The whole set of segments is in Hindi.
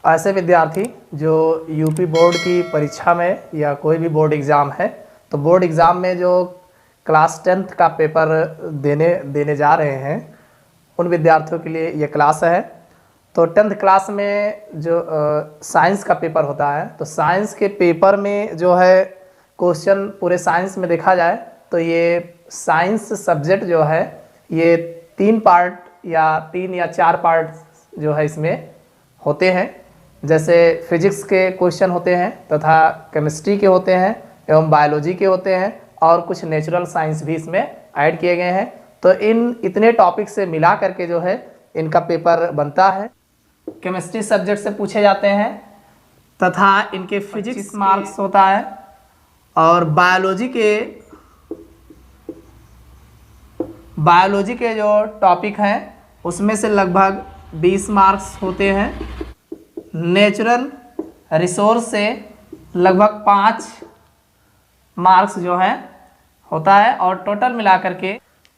ऐसे विद्यार्थी जो यूपी बोर्ड की परीक्षा में या कोई भी बोर्ड एग्ज़ाम है, तो बोर्ड एग्ज़ाम में जो क्लास 10th का पेपर देने जा रहे हैं, उन विद्यार्थियों के लिए ये क्लास है। तो 10th क्लास में जो साइंस का पेपर होता है, तो साइंस के पेपर में जो है क्वेश्चन पूरे साइंस में देखा जाए तो ये साइंस सब्जेक्ट जो है ये 3 पार्ट या 3 या 4 पार्ट जो है इसमें होते हैं। जैसे फिजिक्स के क्वेश्चन होते हैं तथा केमिस्ट्री के होते हैं एवं बायोलॉजी के होते हैं और कुछ नेचुरल साइंस भी इसमें ऐड किए गए हैं। तो इन इतने टॉपिक से मिला करके जो है इनका पेपर बनता है। केमिस्ट्री सब्जेक्ट से पूछे जाते हैं तथा इनके फिजिक्स मार्क्स होता है और बायोलॉजी के जो टॉपिक हैं उसमें से लगभग 20 मार्क्स होते हैं। नेचुरल रिसोर्स से लगभग 5 मार्क्स जो है होता है और टोटल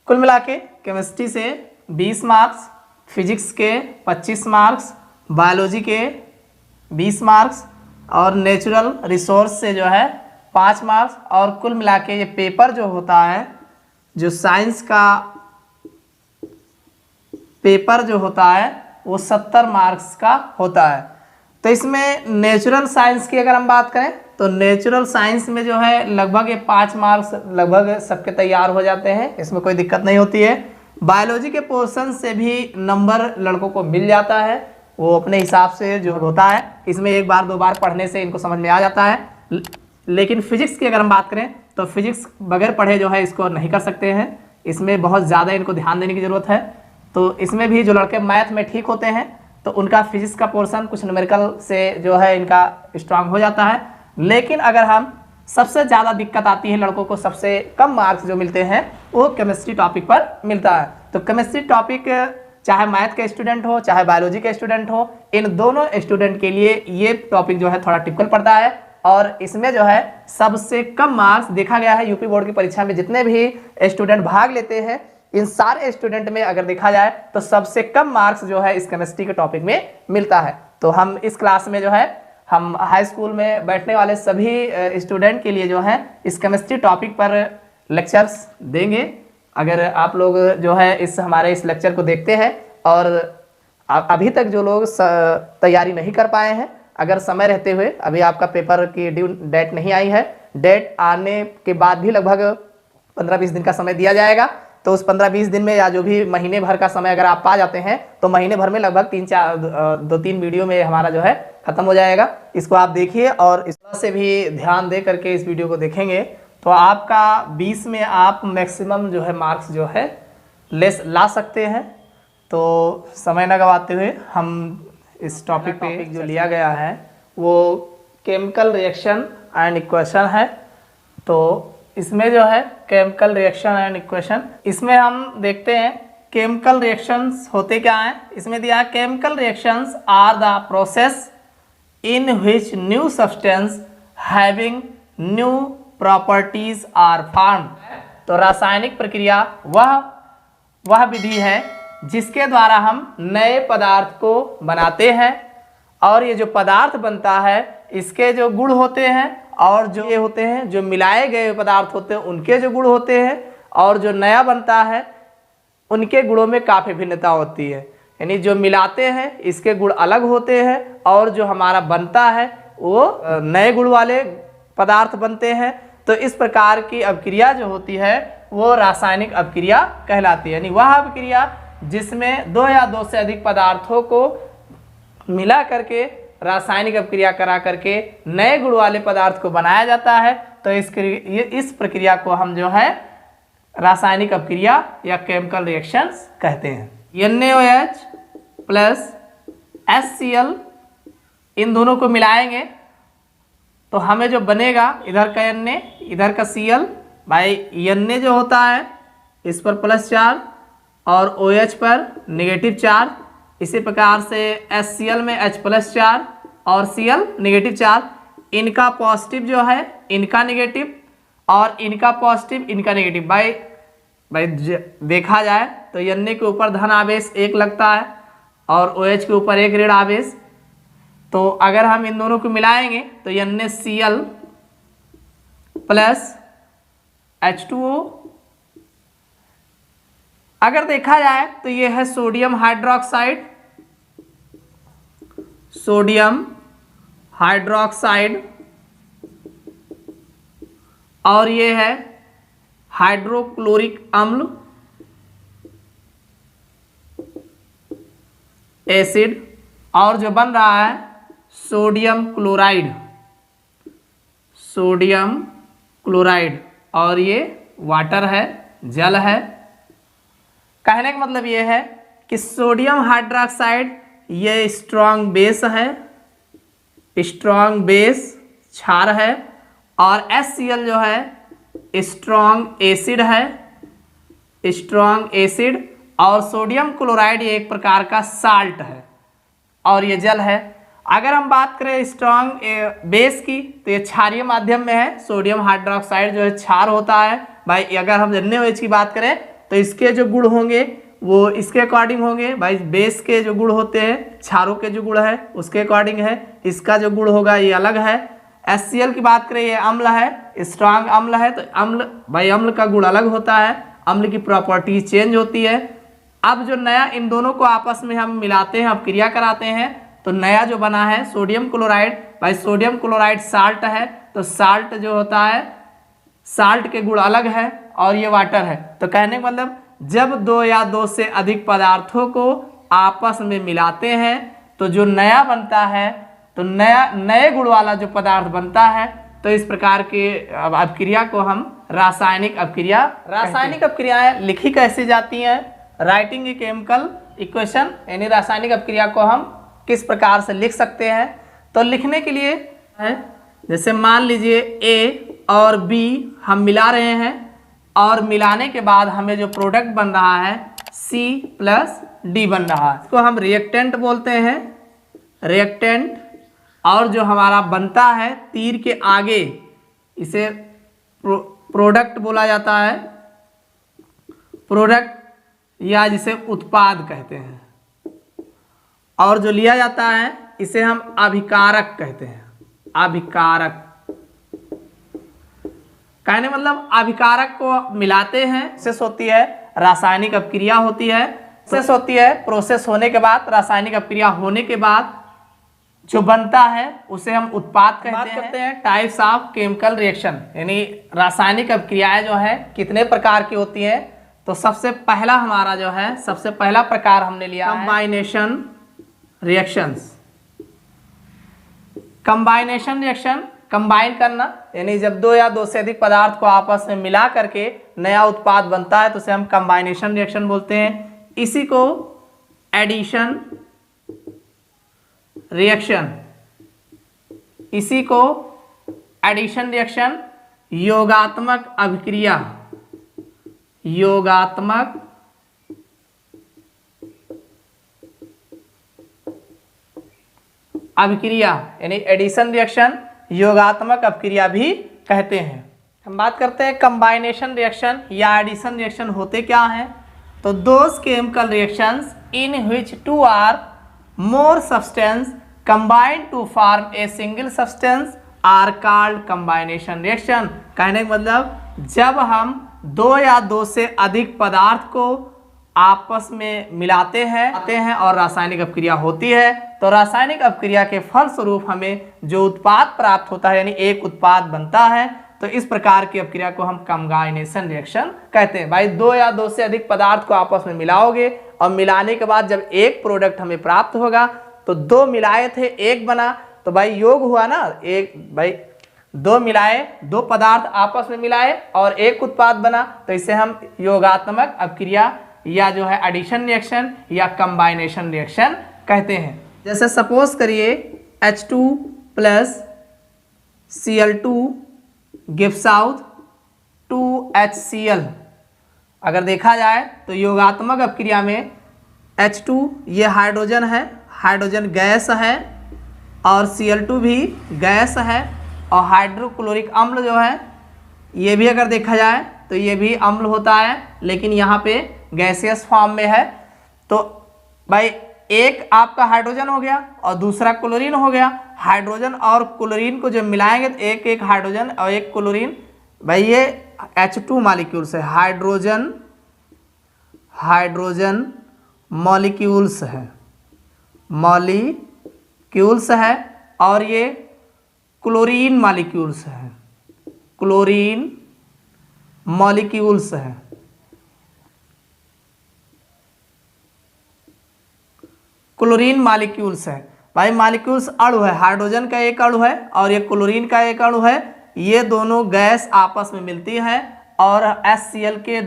कुल मिला के केमिस्ट्री से 20 मार्क्स, फिजिक्स के 25 मार्क्स, बायोलॉजी के 20 मार्क्स और नेचुरल रिसोर्स से जो है 5 मार्क्स और कुल मिला के ये पेपर जो होता है, जो साइंस का पेपर जो होता है वो 70 मार्क्स का होता है। तो इसमें नेचुरल साइंस की अगर हम बात करें तो नेचुरल साइंस में जो है लगभग ये 5 मार्क्स लगभग सबके तैयार हो जाते हैं, इसमें कोई दिक्कत नहीं होती है। बायोलॉजी के पोर्शन से भी नंबर लड़कों को मिल जाता है, वो अपने हिसाब से जो होता है इसमें 1 बार 2 बार पढ़ने से इनको समझ में आ जाता है। लेकिन फिजिक्स की अगर हम बात करें तो फिजिक्स बगैर पढ़े जो है इसको नहीं कर सकते हैं, इसमें बहुत ज़्यादा इनको ध्यान देने की ज़रूरत है। तो इसमें भी जो लड़के मैथ में ठीक होते हैं तो उनका फिजिक्स का पोर्शन कुछ न्यूमेरिकल से जो है इनका स्ट्रांग हो जाता है। लेकिन अगर हम सबसे ज़्यादा दिक्कत आती है लड़कों को, सबसे कम मार्क्स जो मिलते हैं वो केमिस्ट्री टॉपिक पर मिलता है। तो केमिस्ट्री टॉपिक चाहे मैथ के स्टूडेंट हो चाहे बायोलॉजी के स्टूडेंट हो, इन दोनों स्टूडेंट के लिए ये टॉपिक जो है थोड़ा टिपिकल पड़ता है और इसमें जो है सबसे कम मार्क्स देखा गया है यूपी बोर्ड की परीक्षा में जितने भी स्टूडेंट भाग लेते हैं, इन सारे स्टूडेंट में अगर देखा जाए तो सबसे कम मार्क्स जो है इस केमिस्ट्री के टॉपिक में मिलता है। तो हम इस क्लास में जो है हम हाई स्कूल में बैठने वाले सभी स्टूडेंट के लिए जो है इस केमिस्ट्री टॉपिक पर लेक्चर्स देंगे। अगर आप लोग जो है हमारे इस लेक्चर को देखते हैं और अभी तक जो लोग तैयारी नहीं कर पाए हैं, अगर समय रहते हुए अभी आपका पेपर की ड्यू डेट नहीं आई है, डेट आने के बाद भी लगभग 15-20 दिन का समय दिया जाएगा। तो उस 15-20 दिन में या जो भी महीने भर का समय अगर आप पा जाते हैं तो महीने भर में लगभग 2-3 वीडियो में हमारा जो है खत्म हो जाएगा। इसको आप देखिए और इस तरह से भी ध्यान दे करके इस वीडियो को देखेंगे तो आपका 20 में आप मैक्सिमम जो है मार्क्स जो है ला सकते हैं। तो समय न गवाते हुए हम इस टॉपिक पे जो लिया गया है वो केमिकल रिएक्शन एंड इक्वेशन है। तो इसमें जो है केमिकल रिएक्शन एंड इक्वेशन, इसमें हम देखते हैं केमिकल रिएक्शंस होते क्या हैं। इसमें दिया है chemical reactions are the process in which new substance having new properties are formed. तो रासायनिक प्रक्रिया वह विधि है जिसके द्वारा हम नए पदार्थ को बनाते हैं और ये जो पदार्थ बनता है इसके जो गुण होते हैं और जो ये होते हैं जो मिलाए गए पदार्थ होते हैं उनके जो गुण होते हैं और जो नया बनता है उनके गुणों में काफ़ी भिन्नता होती है। यानी जो मिलाते हैं इसके गुण अलग होते हैं और जो हमारा बनता है वो नए गुण वाले पदार्थ बनते हैं। तो इस प्रकार की अभिक्रिया जो होती है वो रासायनिक अभिक्रिया कहलाती है। यानी वह अभिक्रिया जिसमें 2 या 2 से अधिक पदार्थों को मिला करके रासायनिक अभिक्रिया करा करके नए गुण वाले पदार्थ को बनाया जाता है। तो इस प्रक्रिया को हम जो है रासायनिक अभिक्रिया या केमिकल रिएक्शंस कहते हैं। NaOH प्लस HCl इन दोनों को मिलाएंगे तो हमें जो बनेगा इधर का Na इधर का Cl, भाई Na जो होता है इस पर प्लस चार्ज और OH पर नेगेटिव चार्ज, इसी प्रकार से HCl में H प्लस चार्ज और Cl नेगेटिव चार्ज, इनका पॉजिटिव जो है इनका नेगेटिव और इनका पॉजिटिव इनका नेगेटिव। भाई देखा जाए तो Na के ऊपर धन आवेश 1 लगता है और OH के ऊपर 1 ऋण आवेश। तो अगर हम इन दोनों को मिलाएंगे तो NaCl प्लस H2O। अगर देखा जाए तो ये है सोडियम हाइड्रोक्साइड, सोडियम हाइड्रोक्साइड, और ये है हाइड्रोक्लोरिक अम्ल एसिड, और जो बन रहा है सोडियम क्लोराइड, सोडियम क्लोराइड, और ये वाटर है, जल है। कहने का मतलब ये है कि सोडियम हाइड्रोक्साइड ये स्ट्रॉन्ग बेस है, स्ट्रॉन्ग बेस क्षार है, और HCl जो है स्ट्रॉन्ग एसिड है, स्ट्रॉन्ग एसिड, और सोडियम क्लोराइड ये एक प्रकार का साल्ट है और ये जल है। अगर हम बात करें स्ट्रॉन्ग बेस की तो ये क्षारीय माध्यम में है। सोडियम हाइड्रोक्साइड जो है क्षार होता है भाई। अगर हम NaOH की बात करें तो इसके जो गुण होंगे वो इसके अकॉर्डिंग होंगे भाई। बेस के जो गुण होते हैं, क्षारों के जो गुण है उसके अकॉर्डिंग है, इसका जो गुण होगा ये अलग है। HCl की बात करें ये अम्ल है, स्ट्रॉन्ग अम्ल है, तो अम्ल भाई अम्ल का गुण अलग होता है, अम्ल की प्रॉपर्टी चेंज होती है। अब जो नया इन दोनों को आपस में हम मिलाते हैं, अब क्रिया कराते हैं, तो नया जो बना है सोडियम क्लोराइड, भाई सोडियम क्लोराइड साल्ट है, तो साल्ट जो होता है साल्ट के गुण अलग है और ये वाटर है। तो कहने का मतलब जब दो या दो से अधिक पदार्थों को आपस में मिलाते हैं तो जो नया बनता है, तो नए गुण वाला जो पदार्थ बनता है, तो इस प्रकार के अपक्रिया को हम रासायनिक अपक्रिया। रासायनिक अपक्रियाएं लिखी कैसे जाती हैं? राइटिंग ए केमिकल इक्वेशन, यानी रासायनिक अपक्रिया को हम किस प्रकार से लिख सकते हैं? तो लिखने के लिए है जैसे मान लीजिए A और B हम मिला रहे हैं और मिलाने के बाद हमें जो प्रोडक्ट बन रहा है C प्लस D बन रहा है, इसको हम रिएक्टेंट बोलते हैं, रिएक्टेंट। और जो हमारा बनता है तीर के आगे इसे प्रोडक्ट बोला जाता है, प्रोडक्ट या जिसे उत्पाद कहते हैं। और जो लिया जाता है इसे हम अभिकारक कहते हैं, अभिकारक। कहने मतलब अभिकारक को मिलाते हैं, प्रोसेस होती है, रासायनिक अपक्रिया होती है, प्रोसेस होती है। प्रोसेस होने के बाद, रासायनिक अपक्रिया होने के बाद जो बनता है उसे हम उत्पाद कहते हैं। टाइप्स ऑफ केमिकल रिएक्शन, यानी रासायनिक अपक्रियाएं जो है कितने प्रकार की होती हैं? तो सबसे पहला हमारा जो है, सबसे पहला प्रकार हमने लिया कंबाइनेशन रिएक्शंस। कंबाइनेशन रिएक्शन, कंबाइन करना, यानी जब दो या दो से अधिक पदार्थ को आपस में मिला करके नया उत्पाद बनता है तो उसे हम कंबाइनेशन रिएक्शन बोलते हैं। इसी को एडिशन रिएक्शन, इसी को एडिशन रिएक्शन, योगात्मक अभिक्रिया, योगात्मक अभिक्रिया यानी एडिशन रिएक्शन, योगात्मक अपक्रिया भी कहते हैं। हम बात करते हैं कंबाइनेशन रिएक्शन या एडिशन रिएक्शन होते क्या हैं? तो those chemical reactions in which two or more substance combined to form a single substance are called combination reaction. कहने का मतलब जब हम दो या दो से अधिक पदार्थ को आपस में मिलाते हैं और रासायनिक अपक्रिया होती है, तो रासायनिक अपक्रिया के फलस्वरूप हमें जो उत्पाद प्राप्त होता है, यानी एक उत्पाद बनता है, तो इस प्रकार की अपक्रिया को हम कंबाइनेशन रिएक्शन कहते हैं। भाई दो या दो से अधिक पदार्थ को आपस में मिलाओगे और मिलाने के बाद जब एक प्रोडक्ट हमें प्राप्त होगा, तो दो मिलाए थे एक बना, तो भाई योग हुआ ना, एक भाई दो मिलाए, दो पदार्थ आपस में मिलाए और एक उत्पाद बना, तो इसे हम योगात्मक अपक्रिया या जो है एडिशन रिएक्शन या कंबाइनेशन रिएक्शन कहते हैं। जैसे सपोज करिए H2 plus Cl2 gives out 2HCl। अगर देखा जाए तो योगात्मक अपक्रिया में H2 ये हाइड्रोजन है, हाइड्रोजन गैस है, और Cl2 भी गैस है, और हाइड्रोक्लोरिक अम्ल जो है ये भी अगर देखा जाए तो ये भी अम्ल होता है, लेकिन यहाँ पे गैसियस फॉर्म में है। तो भाई एक आपका हाइड्रोजन हो गया और दूसरा क्लोरीन हो गया। हाइड्रोजन और क्लोरीन को जब मिलाएंगे तो एक एक हाइड्रोजन और एक क्लोरीन, भाई ये H2 मॉलिक्यूल्स है, हाइड्रोजन मॉलिक्यूल्स है, मॉलिक्यूल्स है, और ये क्लोरीन मॉलिक्यूल्स है, क्लोरीन मॉलिक्यूल्स है। क्लोरीन मॉलिक्यूल्स है भाई, मॉलिक्यूल्स अणु है, हाइड्रोजन का एक अणु है और ये क्लोरीन का एक अणु है। ये दोनों गैस आपस में मिलती है और HCl के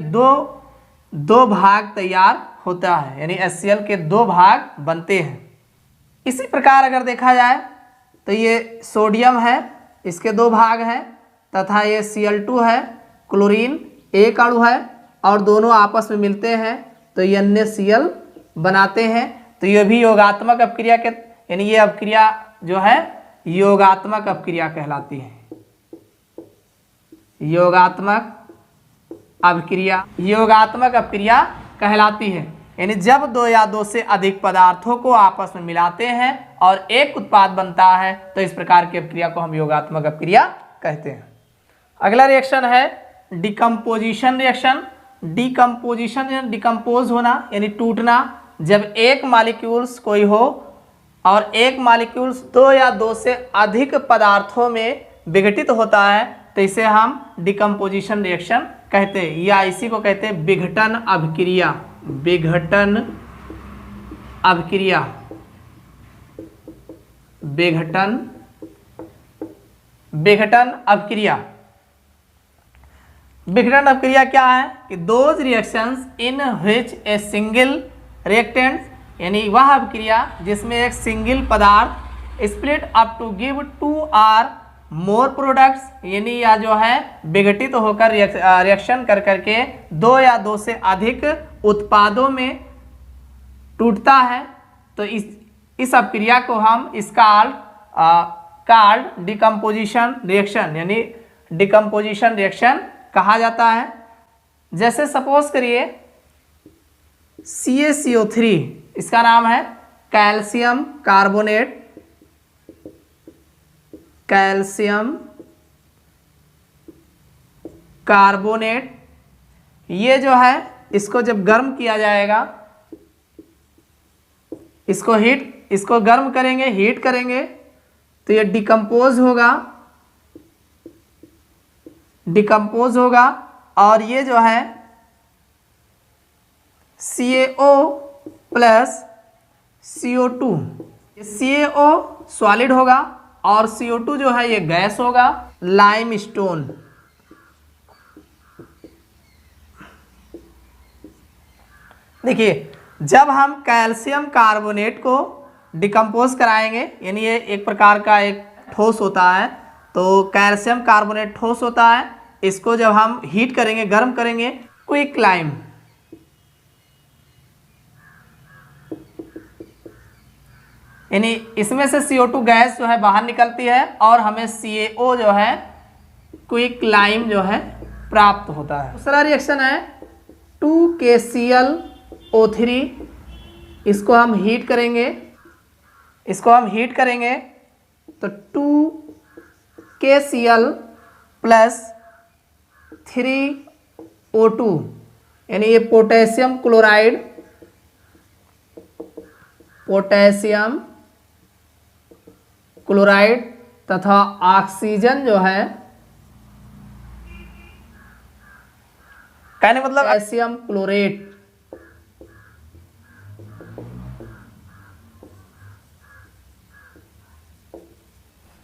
दो भाग तैयार होता है, यानी HCl के 2 भाग बनते हैं। इसी प्रकार अगर देखा जाए तो ये सोडियम है, इसके 2 भाग हैं, तथा ये Cl2 है, क्लोरीन एक अणु है और दोनों आपस में मिलते हैं तो ये NaCl बनाते हैं। तो ये भी योगात्मक अपक्रिया के, यानी ये अपक्रिया जो है योगात्मक अपक्रिया कहलाती है, योगात्मक अपक्रिया कहलाती है। यानी जब 2 या 2 से अधिक पदार्थों को आपस में मिलाते हैं और एक उत्पाद बनता है तो इस प्रकार की अपक्रिया को हम योगात्मक अपक्रिया कहते हैं। अगला रिएक्शन है डिकम्पोजिशन रिएक्शन। डिकम्पोजिशन, डिकम्पोज होना यानी टूटना। जब एक मॉलिक्यूल्स कोई हो और एक मॉलिक्यूल्स 2 या 2 से अधिक पदार्थों में विघटित होता है तो इसे हम डिकम्पोजिशन रिएक्शन कहते हैं, या इसी को कहते हैं विघटन अभिक्रिया। विघटन अभिक्रिया, विघटन अभिक्रिया। विघटन अभिक्रिया क्या है कि those reactions in which a single reactant, यानी वह अभिक्रिया जिसमें एक सिंगल पदार्थ स्प्लिट अप टू गिव 2 और मोर प्रोडक्ट्स, यानी या जो है विघटित होकर रिएक्शन कर करके 2 या 2 से अधिक उत्पादों में टूटता है तो इस अपक्रिया को हम कार्ड डिकम्पोजिशन रिएक्शन, यानी डिकम्पोजिशन रिएक्शन कहा जाता है। जैसे सपोज करिए CaCO3, इसका नाम है कैल्शियम कार्बोनेट, कैल्शियम कार्बोनेट। ये जो है इसको जब गर्म किया जाएगा, इसको गर्म करेंगे, हीट करेंगे तो ये डिकम्पोज होगा और ये जो है CaO plus CO2, CaO solid होगा और CO2 जो है ये गैस होगा, लाइमस्टोन। देखिए जब हम कैल्शियम कार्बोनेट को डिकम्पोज कराएंगे, यानी ये एक प्रकार का एक ठोस होता है, तो कैल्शियम कार्बोनेट ठोस होता है, इसको जब हम हीट करेंगे, गर्म करेंगे, क्विक लाइम, यानी इसमें से CO2 गैस जो है बाहर निकलती है और हमें CaO जो है क्विक लाइम जो है प्राप्त होता है। दूसरा रिएक्शन है 2KClO3, इसको हम हीट करेंगे तो 2KCl प्लस 3O2, यानी ये पोटेशियम क्लोराइड तथा ऑक्सीजन जो है, कहने मतलब पोटेशियम क्लोरेट,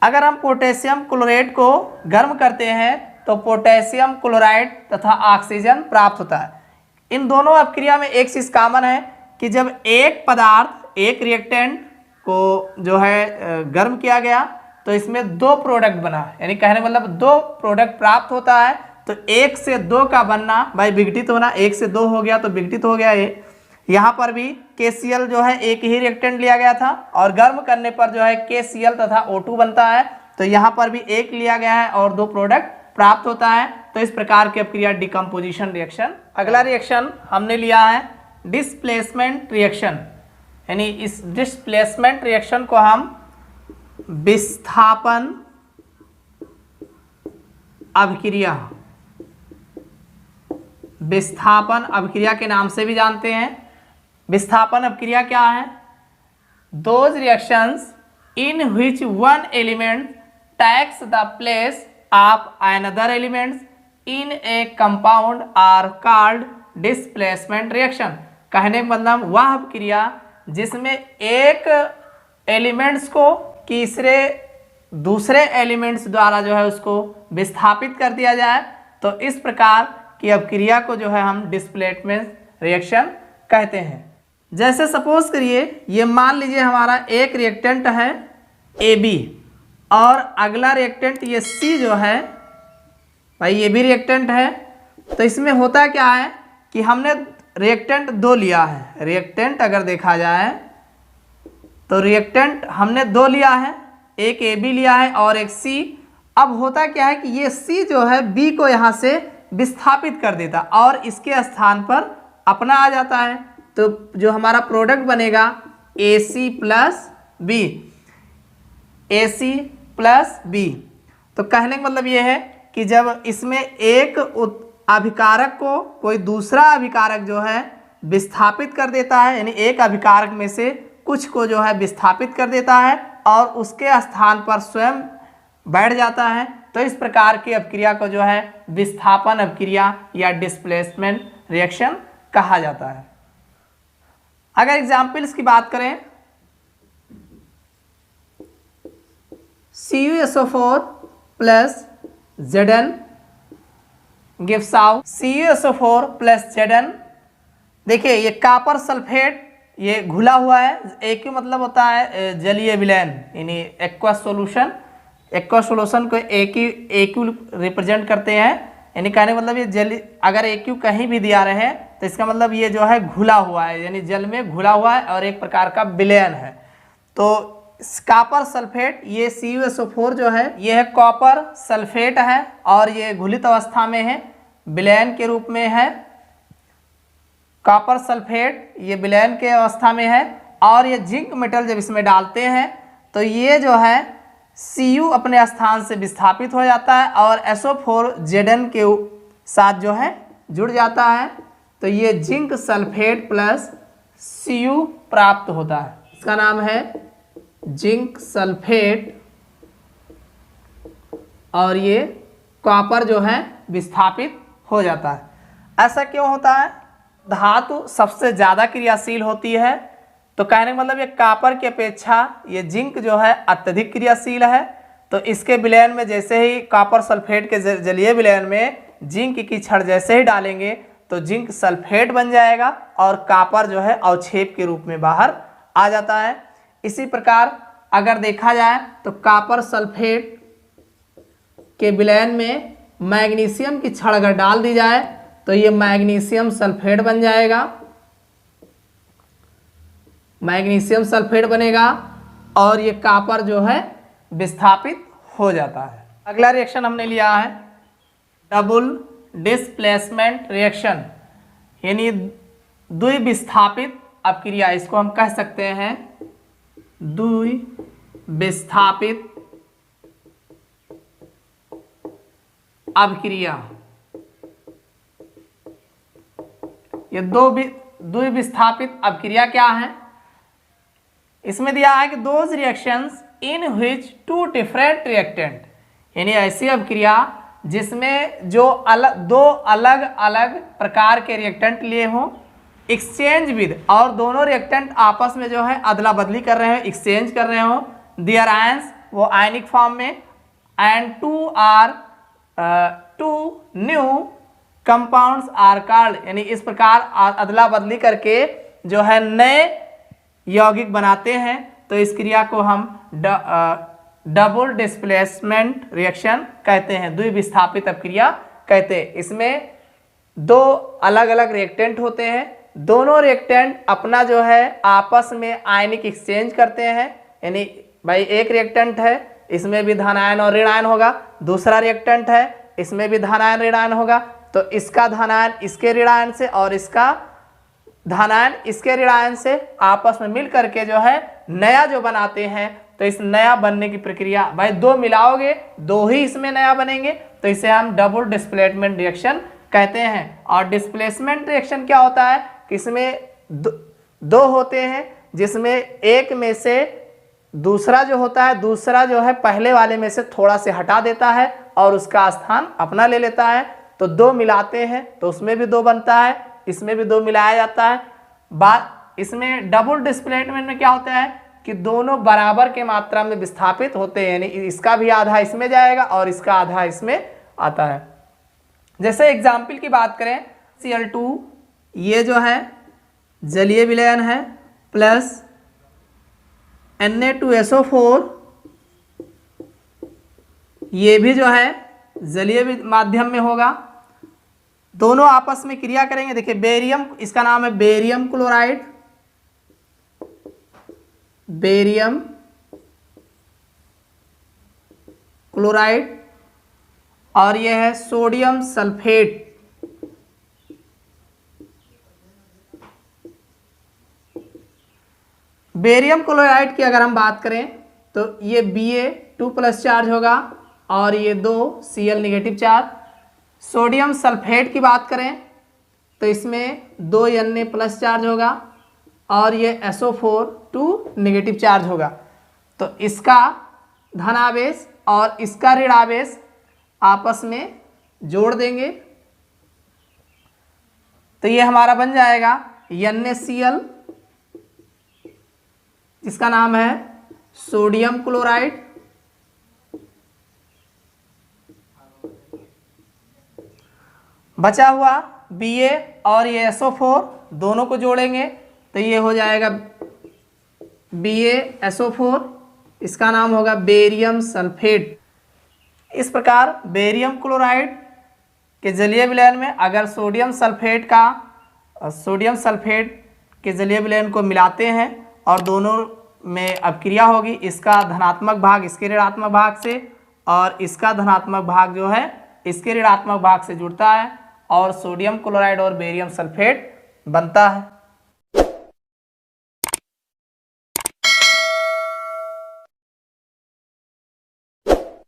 अगर हम पोटेशियम क्लोरेट को गर्म करते हैं तो पोटेशियम क्लोराइड तथा ऑक्सीजन प्राप्त होता है। इन दोनों अपक्रिया में एक चीज कॉमन है कि जब एक पदार्थ, एक रिएक्टेंट को जो है गर्म किया गया तो इसमें 2 प्रोडक्ट बना, यानी कहने मतलब 2 प्रोडक्ट प्राप्त होता है। तो 1 से 2 का बनना भाई विघटित होना, 1 से 2 हो गया तो विघटित हो गया ये। यहाँ पर भी KCl जो है एक ही रिएक्टेंट लिया गया था और गर्म करने पर जो है KCl तथा O2 बनता है, तो यहाँ पर भी 1 लिया गया है और 2 प्रोडक्ट प्राप्त होता है। तो इस प्रकार की अपक्रिया डिकम्पोजिशन रिएक्शन। अगला रिएक्शन हमने लिया है डिस्प्लेसमेंट रिएक्शन, यानी इस डिस्प्लेसमेंट रिएक्शन को हम विस्थापन अभिक्रिया, विस्थापन अभिक्रिया के नाम से भी जानते हैं। विस्थापन अभिक्रिया क्या है? Those reactions in which one element takes the place of another elements in a compound are called displacement reaction. कहने का मतलब वह अभिक्रिया जिसमें एक एलिमेंट्स को दूसरे एलिमेंट्स द्वारा जो है उसको विस्थापित कर दिया जाए, तो इस प्रकार की अभिक्रिया को जो है हम डिस्प्लेसमेंट रिएक्शन कहते हैं। जैसे सपोज करिए ये मान लीजिए हमारा एक रिएक्टेंट है AB और अगला रिएक्टेंट ये C जो है, भाई ये भी रिएक्टेंट है। तो इसमें होता क्या है कि हमने रिएक्टेंट 2 लिया है। रिएक्टेंट अगर देखा जाए तो रिएक्टेंट हमने 2 लिया है, एक AB लिया है और एक C। अब होता क्या है कि ये C जो है B को यहाँ से विस्थापित कर देता और इसके स्थान पर अपना आ जाता है। तो जो हमारा प्रोडक्ट बनेगा AC plus B, AC plus B। तो कहने का मतलब ये है कि जब इसमें एक अभिकारक को कोई दूसरा अभिकारक जो है विस्थापित कर देता है, यानी एक अभिकारक में से कुछ को जो है विस्थापित कर देता है और उसके स्थान पर स्वयं बैठ जाता है, तो इस प्रकार की अभिक्रिया को जो है विस्थापन अभिक्रिया या डिस्प्लेसमेंट रिएक्शन कहा जाता है। अगर एग्जाम्पल्स की बात करें, CuSO4 plus Zn gives out CuSO4 plus Zn। देखिए ये कॉपर सल्फेट ये घुला हुआ है। AQ मतलब होता है जलीय विलयन, यानी एक्वस सॉल्यूशन। एक्वस सॉल्यूशन को AQ रिप्रेजेंट करते हैं, यानी कहने मतलब ये जल, अगर AQ कहीं भी दिया रहे तो इसका मतलब ये जो है घुला हुआ है, यानी जल में घुला हुआ है और एक प्रकार का विलयन है। तो कॉपर सल्फेट ये CuSO4 जो है ये है कॉपर सल्फेट है और ये घुलित अवस्था में है, विलयन के रूप में है। कॉपर सल्फेट ये विलयन के अवस्था में है और ये जिंक मेटल जब इसमें डालते हैं तो ये जो है Cu अपने स्थान से विस्थापित हो जाता है और SO4 Zn के साथ जो है जुड़ जाता है, तो ये जिंक सल्फेट प्लस Cu प्राप्त होता है। इसका नाम है जिंक सल्फेट और ये कॉपर जो है विस्थापित हो जाता है। ऐसा क्यों होता है? धातु सबसे ज़्यादा क्रियाशील होती है, तो कहने का मतलब ये कॉपर की अपेक्षा ये जिंक जो है अत्यधिक क्रियाशील है। तो इसके विलयन में जैसे ही कॉपर सल्फेट के जलीय विलयन में जिंक की छड़ जैसे ही डालेंगे तो जिंक सल्फेट बन जाएगा और कॉपर जो है अवक्षेप के रूप में बाहर आ जाता है। इसी प्रकार अगर देखा जाए तो कॉपर सल्फेट के विलयन में मैग्नीशियम की छड़ अगर डाल दी जाए तो ये मैग्नीशियम सल्फेट बन जाएगा, मैग्नीशियम सल्फेट बनेगा और ये कॉपर जो है विस्थापित हो जाता है। अगला रिएक्शन हमने लिया है डबल डिस्प्लेसमेंट रिएक्शन, यानी द्विविस्थापित अपक्रिया। इसको हम कह सकते हैं द्विविस्थापित अपक्रिया। ये द्विविस्थापित अपक्रिया क्या है? इसमें दिया है कि those reactions in which two different reactant, यानी ऐसी अपक्रिया जिसमें जो दो अलग अलग प्रकार के रिएक्टेंट लिए हों, एक्सचेंज विद, और दोनों रिएक्टेंट आपस में जो है अदला बदली कर रहे हो, एक्सचेंज कर रहे हो, दियर आयंस वो आयनिक फॉर्म में, and two new compounds are called, यानी इस प्रकार अदला बदली करके जो है नए यौगिक बनाते हैं, तो इस क्रिया को हम डबल डिस्प्लेसमेंट रिएक्शन कहते हैं, द्विविस्थापित अपक्रिया कहते हैं। इसमें दो अलग अलग रिएक्टेंट होते हैं, दोनों रिएक्टेंट अपना जो है आपस में आयनिक एक्सचेंज करते हैं, यानी भाई एक रिएक्टेंट है इसमें भी धन आयन और ऋण आयन होगा, दूसरा रिएक्टेंट है इसमें भी धन आयन ऋण आयन होगा, तो इसका धन आयन इसके ऋण आयन से और इसका धनायन इसके ऋणायन से आपस में मिल करके जो है नया जो बनाते हैं, तो इस नया बनने की प्रक्रिया, भाई दो मिलाओगे दो ही इसमें नया बनेंगे, तो इसे हम डबल डिस्प्लेसमेंट रिएक्शन कहते हैं। और डिस्प्लेसमेंट रिएक्शन क्या होता है कि इसमें दो होते हैं, जिसमें एक में से दूसरा जो होता है, दूसरा जो है पहले वाले में से थोड़ा से हटा देता है और उसका स्थान अपना ले लेता है। तो दो मिलाते हैं तो उसमें भी दो बनता है, इसमें भी दो मिलाया जाता है। बात इसमें डबल डिस्प्लेसमेंट में क्या होता है कि दोनों बराबर के मात्रा में विस्थापित होते हैं, यानी इसका भी आधा इसमें जाएगा और इसका आधा इसमें आता है। जैसे एग्जाम्पल की बात करें, Cl2 ये जो है जलीय विलयन है प्लस Na2SO4 ये भी जो है जलीय माध्यम में होगा। दोनों आपस में क्रिया करेंगे। देखिए बेरियम, इसका नाम है बेरियम क्लोराइड, बेरियम क्लोराइड, और यह है सोडियम सल्फेट। बेरियम क्लोराइड की अगर हम बात करें तो ये Ba2+ चार्ज होगा और ये 2 Cl negative charge. Sodium sulphate की बात करें तो इसमें 2 Na+ चार्ज होगा और ये SO4 2 नेगेटिव चार्ज होगा। तो इसका धनावेश और इसका ऋणावेश आपस में जोड़ देंगे तो ये हमारा बन जाएगा NaCl, जिसका नाम है सोडियम क्लोराइड, बचा हुआ Ba और ये SO4 दोनों को जोड़ेंगे तो ये हो जाएगा BaSO4, इसका नाम होगा बेरियम सल्फेट। इस प्रकार बेरियम क्लोराइड के जलीय विलयन में अगर सोडियम सल्फेट के जलीय विलयन को मिलाते हैं और दोनों में अब क्रिया होगी, इसका धनात्मक भाग इसके ऋणात्मक भाग से और इसका धनात्मक भाग जो है इसके ऋणात्मक भाग से जुड़ता है और सोडियम क्लोराइड और बेरियम सल्फेट बनता है।